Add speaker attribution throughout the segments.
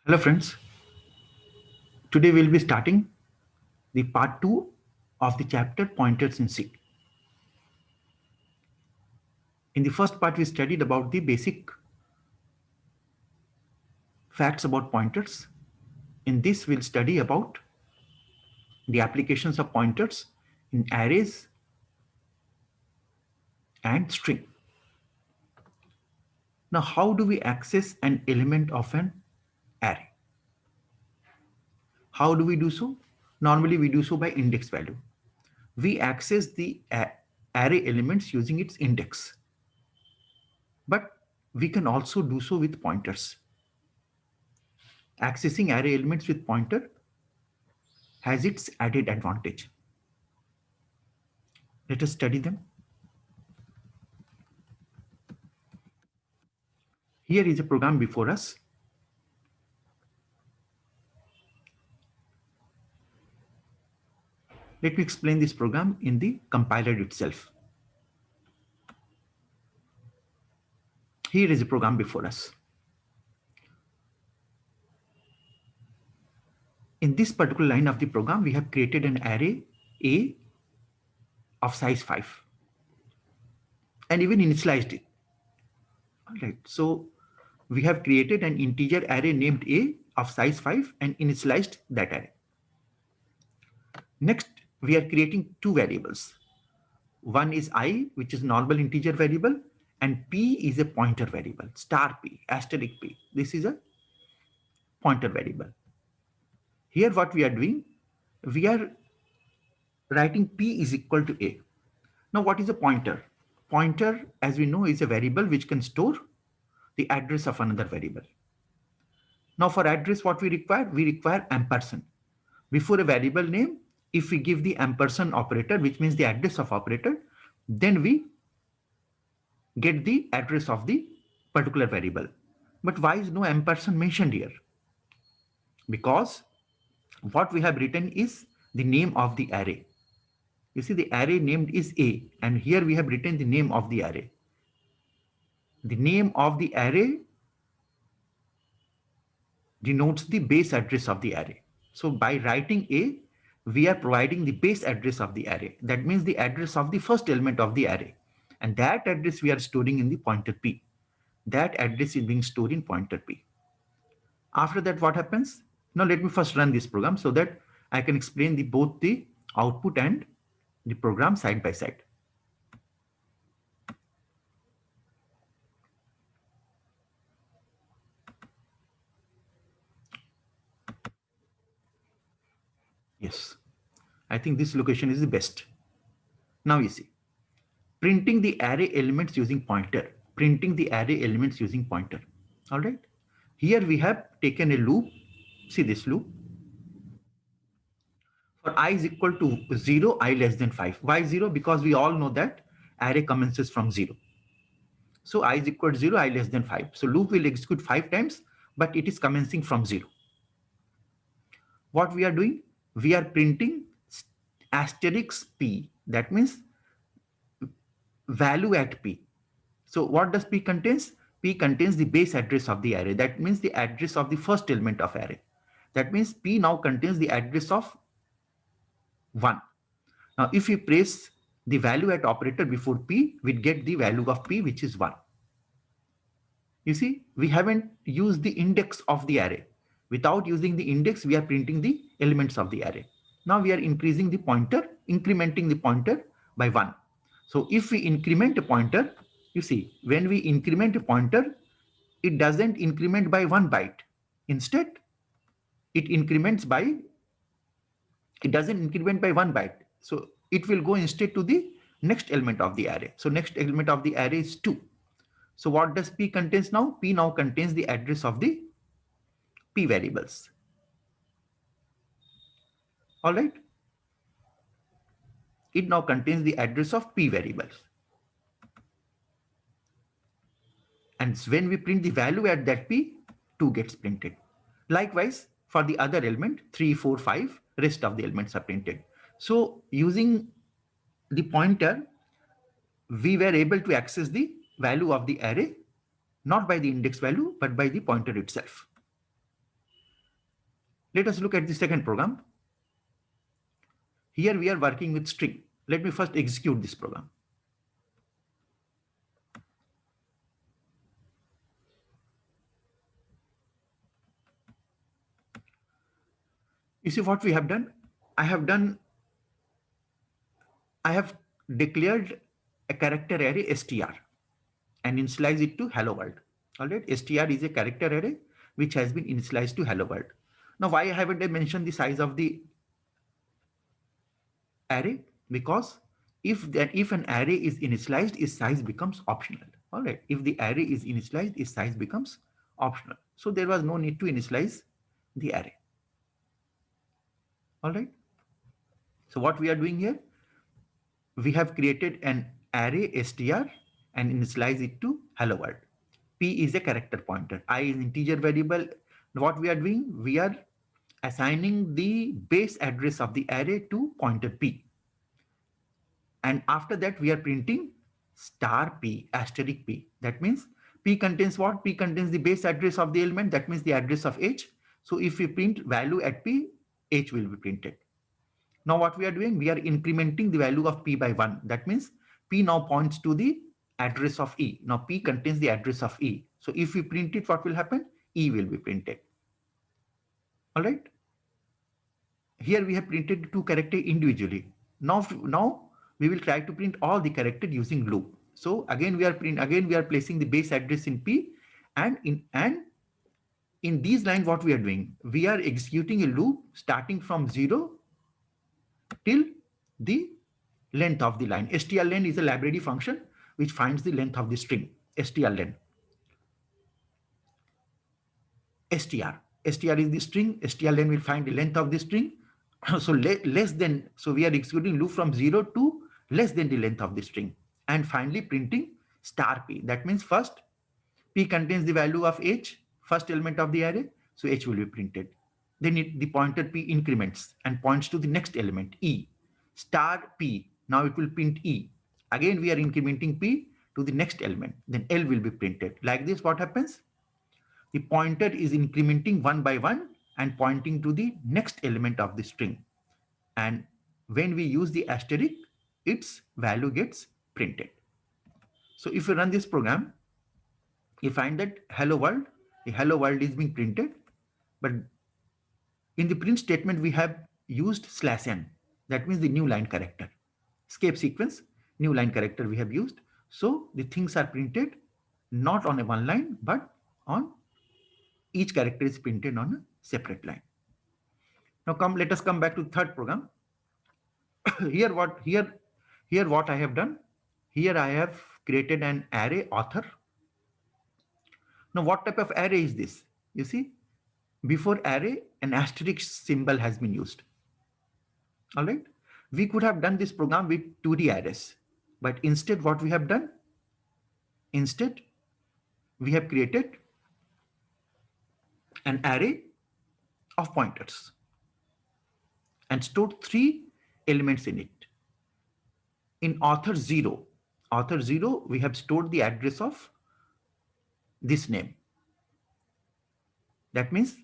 Speaker 1: Hello friends, today we'll be starting the part 2 of the chapter Pointers in C. In the first part we studied about the basic facts about pointers. In this we'll study about the applications of pointers in arrays and string. Now how do we access an element of an array? How do we do so? Normally we do so by index value. We access the array elements using its index. But we can also do so with pointers. Accessing array elements with pointer has its added advantage. Let us study them. Here is a program before us. Let me explain this program in the compiler itself. Here is a program before us. In this particular line of the program, we have created an array A of size 5 and even initialized it. All right. So we have created an integer array named A of size 5 and initialized that array. Next, we are creating two variables. One is I, which is normal integer variable, and P is a pointer variable, star P, asterisk P. This is a pointer variable. Here what we are doing, we are writing P is equal to A. Now what is a pointer? Pointer, as we know, is a variable which can store the address of another variable. Now for address, what we require ampersand. Before a variable name, if we give the ampersand operator, which means the address of operator, then we get the address of the particular variable. But why is no ampersand mentioned here? Because what we have written is the name of the array. You see, the array named is A, and here we have written the name of the array. The name of the array denotes the base address of the array. So by writing A, we are providing the base address of the array. That means the address of the first element of the array. And that address we are storing in the pointer P. That address is being stored in pointer P. After that, what happens? Now let me first run this program so that I can explain both the output and the program side by side. Yes, I think this location is the best. Now you see, printing the array elements using pointer, printing the array elements using pointer. All right. Here we have taken a loop. See this loop. For I is equal to 0, I less than 5. Why 0? Because we all know that array commences from 0. So I is equal to 0, I less than 5. So loop will execute 5 times, but it is commencing from 0. What we are doing? We are printing asterisk P. That means value at P. So what does P contains? P contains the base address of the array. That means the address of the first element of array. That means P now contains the address of 1. Now if we place the value at operator before P, we get the value of P, which is 1. You see, we haven't used the index of the array. Without using the index, we are printing the elements of the array. Now we are increasing the pointer, incrementing the pointer by 1. So if we increment a pointer, you see, when we increment a pointer, it doesn't increment by 1 byte. Instead, it doesn't increment by 1 byte. So it will go instead to the next element of the array. So next element of the array is 2. So what does P contains now? P now contains the address of the P variables. All right. It now contains the address of P variables. And when we print the value at that P, 2 gets printed. Likewise, for the other element, 3, 4, 5, rest of the elements are printed. So using the pointer, we were able to access the value of the array, not by the index value, but by the pointer itself. Let us look at the second program. Here we are working with string. Let me first execute this program. You see what we have done? I have declared a character array str and initialize it to hello world. All right, str is a character array which has been initialized to hello world. Now, why haven't I mentioned the size of the array? Because if an array is initialized, its size becomes optional. All right, if the array is initialized, its size becomes optional. So there was no need to initialize the array. All right. So what we are doing here, we have created an array str and initialize it to hello world. P is a character pointer. I is integer variable. What we are doing, we are assigning the base address of the array to pointer P. And after that, we are printing star P, asterisk P. That means P contains what? P contains the base address of the element. That means the address of H. So if we print value at P, H will be printed. Now what we are doing, we are incrementing the value of P by 1. That means P now points to the address of E. Now P contains the address of E. So if we print it, what will happen? E will be printed. All right. Here we have printed two characters individually. Now we will try to print all the characters using loop. So again we are placing the base address in P, and in these lines what we are doing, we are executing a loop starting from 0 till the length of the line. strlen is a library function which finds the length of the string. strlen. str is the string. strlen will find the length of the string. So we are executing loop from 0 to less than the length of the string, and finally printing star P. That means first P contains the value of H, first element of the array, so H will be printed. Then the pointer P increments and points to the next element E. Star P, now it will print E. Again we are incrementing P to the next element, then L will be printed. Like this, what happens? The pointer is incrementing one by one and pointing to the next element of the string. And when we use the asterisk, its value gets printed. So if you run this program, you find that the hello world is being printed, but in the print statement, we have used /n. That means the new line character. Escape sequence, new line character we have used. So the things are printed not on a one line, but on each character is printed on a separate line. Now let us come back to the third program. Here what I have done, here I have created an array author. Now what type of array is this? You see, before array, an asterisk symbol has been used. All right. We could have done this program with 2D arrays, but instead what we have done, instead we have created an array of pointers and stored 3 elements in it. In author 0, we have stored the address of this name. That means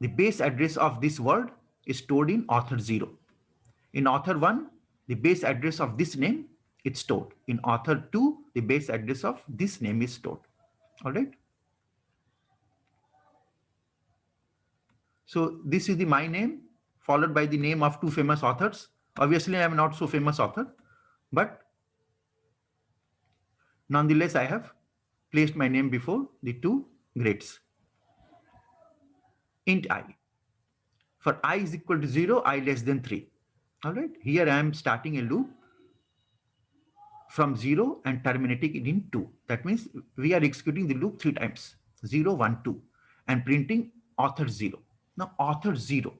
Speaker 1: the base address of this word is stored in author 0. In author 1, the base address of this name is stored. In author 2, the base address of this name is stored. All right. So this is my name followed by the name of 2 famous authors. Obviously, I am not so famous author, but nonetheless, I have placed my name before the 2 greats. Int I. For I is equal to 0, I less than 3. All right. Here I am starting a loop from 0 and terminating it in 2. That means we are executing the loop 3 times, 0, 1, 2, and printing author 0. Now author 0.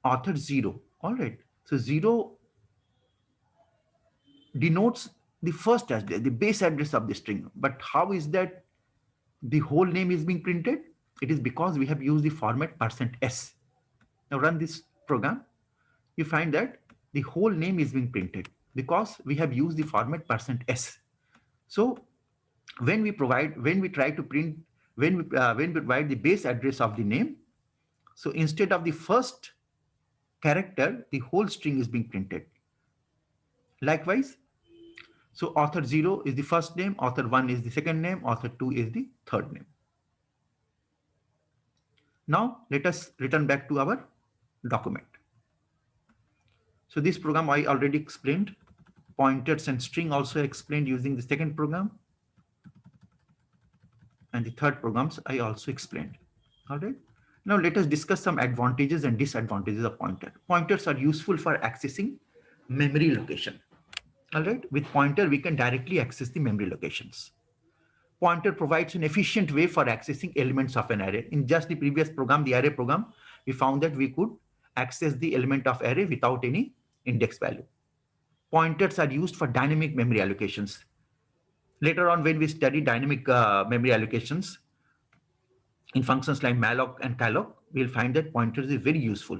Speaker 1: Author 0. All right. So 0 denotes the first address, the base address of the string. But how is that the whole name is being printed? It is because we have used the format %s. Now run this program. You find that the whole name is being printed because we have used the format %s. So when we try to print when we provide the base address of the name, so instead of the first character, the whole string is being printed. Likewise, so author 0 is the first name, author 1 is the second name, author 2 is the third name. Now let us return back to our document. So this program I already explained. Pointers and string also explained using the second program. And the third programs I also explained. All right. Now let us discuss some advantages and disadvantages of pointer. Pointers are useful for accessing memory location. All right. With pointer, we can directly access the memory locations. Pointer provides an efficient way for accessing elements of an array. In just the previous program, the array program, we found that we could access the element of array without any index value. Pointers are used for dynamic memory allocations. Later on, when we study dynamic memory allocations in functions like malloc and calloc, we'll find that pointers is very useful.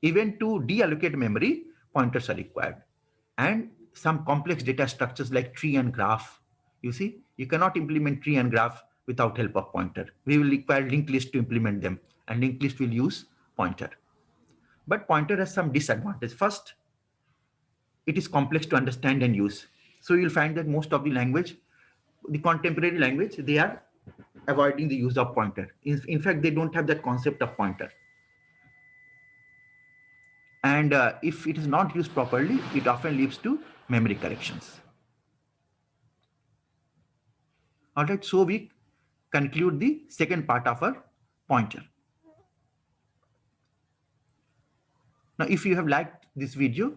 Speaker 1: Even to deallocate memory, pointers are required. And some complex data structures like tree and graph, you see, you cannot implement tree and graph without help of pointer. We will require linked list to implement them, and linked list will use pointer. But pointer has some disadvantage. First, it is complex to understand and use. So you'll find that most of the language, the contemporary language, they are avoiding the use of pointer. In fact, they don't have that concept of pointer. And if it is not used properly, it often leads to memory corrections. All right, so we conclude the second part of our pointer. Now, if you have liked this video,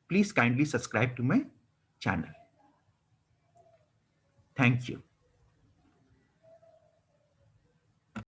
Speaker 1: please kindly subscribe to my channel. Thank you.